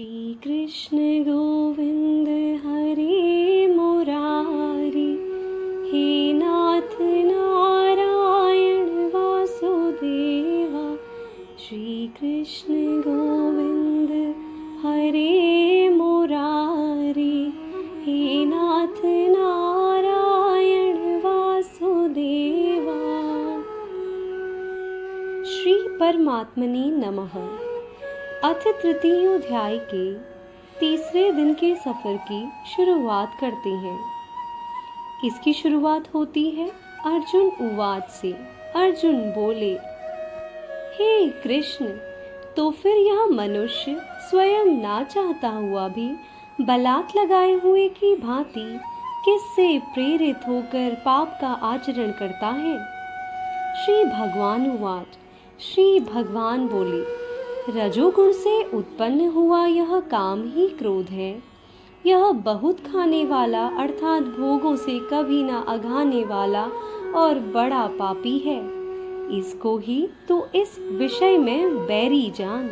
श्री कृष्ण गोविंद हरे मुरारी, हे नाथ नारायण वासुदेवा। श्री कृष्ण गोविंद हरे मुरारी, हे नाथ नारायण वासुदेवा। श्री परमात्मने नमः। अथ तृतीय अध्याय के तीसरे दिन के सफर की शुरुआत करते हैं। इसकी शुरुआत होती है अर्जुन उवाच से। अर्जुन बोले, हे कृष्ण, तो फिर यह मनुष्य स्वयं ना चाहता हुआ भी बलात् लगाए हुए की भांति किससे प्रेरित होकर पाप का आचरण करता है? श्री भगवान उवाच। श्री भगवान बोले, रजोगुण से उत्पन्न हुआ यह काम ही क्रोध है। यह बहुत खाने वाला अर्थात भोगों से कभी ना अघाने वाला और बड़ा पापी है। इसको ही तो इस विषय में बैरी जान।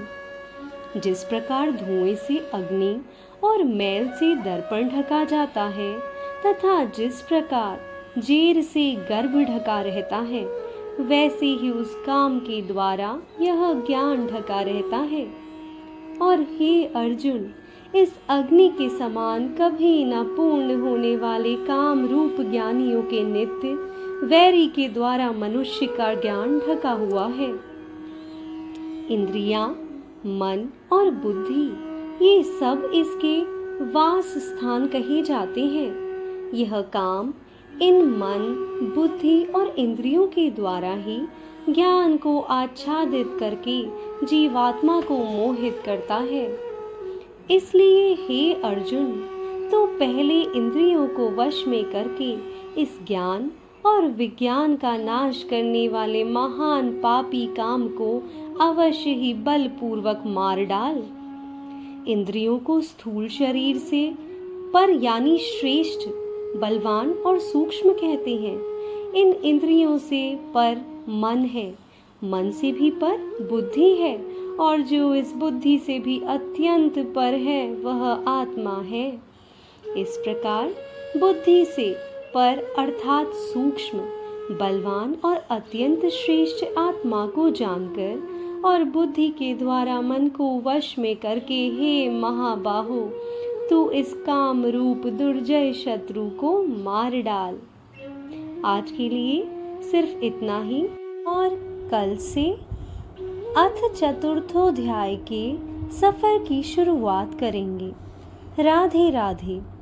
जिस प्रकार धुएं से अग्नि और मैल से दर्पण ढका जाता है, तथा जिस प्रकार जेर से गर्भ ढका रहता है, वैसे ही उस काम के द्वारा यह ज्ञान ढका रहता है। और हे अर्जुन, इस अग्नि के समान कभी न पूर्ण होने वाले काम रूप ज्ञानियों के नित्य वैरी के द्वारा मनुष्य का ज्ञान ढका हुआ है। इंद्रियां, मन और बुद्धि ये सब इसके वास स्थान कहे जाते हैं। यह काम इन मन, बुद्धि और इंद्रियों के द्वारा ही ज्ञान को आच्छादित करके जीवात्मा को मोहित करता है। इसलिए हे अर्जुन, तो पहले इंद्रियों को वश में करके इस ज्ञान और विज्ञान का नाश करने वाले महान पापी काम को अवश्य ही बलपूर्वक मार डाल। इंद्रियों को स्थूल शरीर से पर यानी श्रेष्ठ, बलवान और सूक्ष्म कहते हैं। इन इंद्रियों से पर मन है, मन से भी पर बुद्धि है, और जो इस बुद्धि से भी अत्यंत पर है वह आत्मा है। इस प्रकार बुद्धि से पर अर्थात सूक्ष्म, बलवान और अत्यंत श्रेष्ठ आत्मा को जानकर और बुद्धि के द्वारा मन को वश में करके, हे महाबाहो, तू इस काम रूप दुर्जय शत्रु को मार डाल। आज के लिए सिर्फ इतना ही, और कल से अथ चतुर्थोध्याय के सफर की शुरुआत करेंगे। राधे राधे।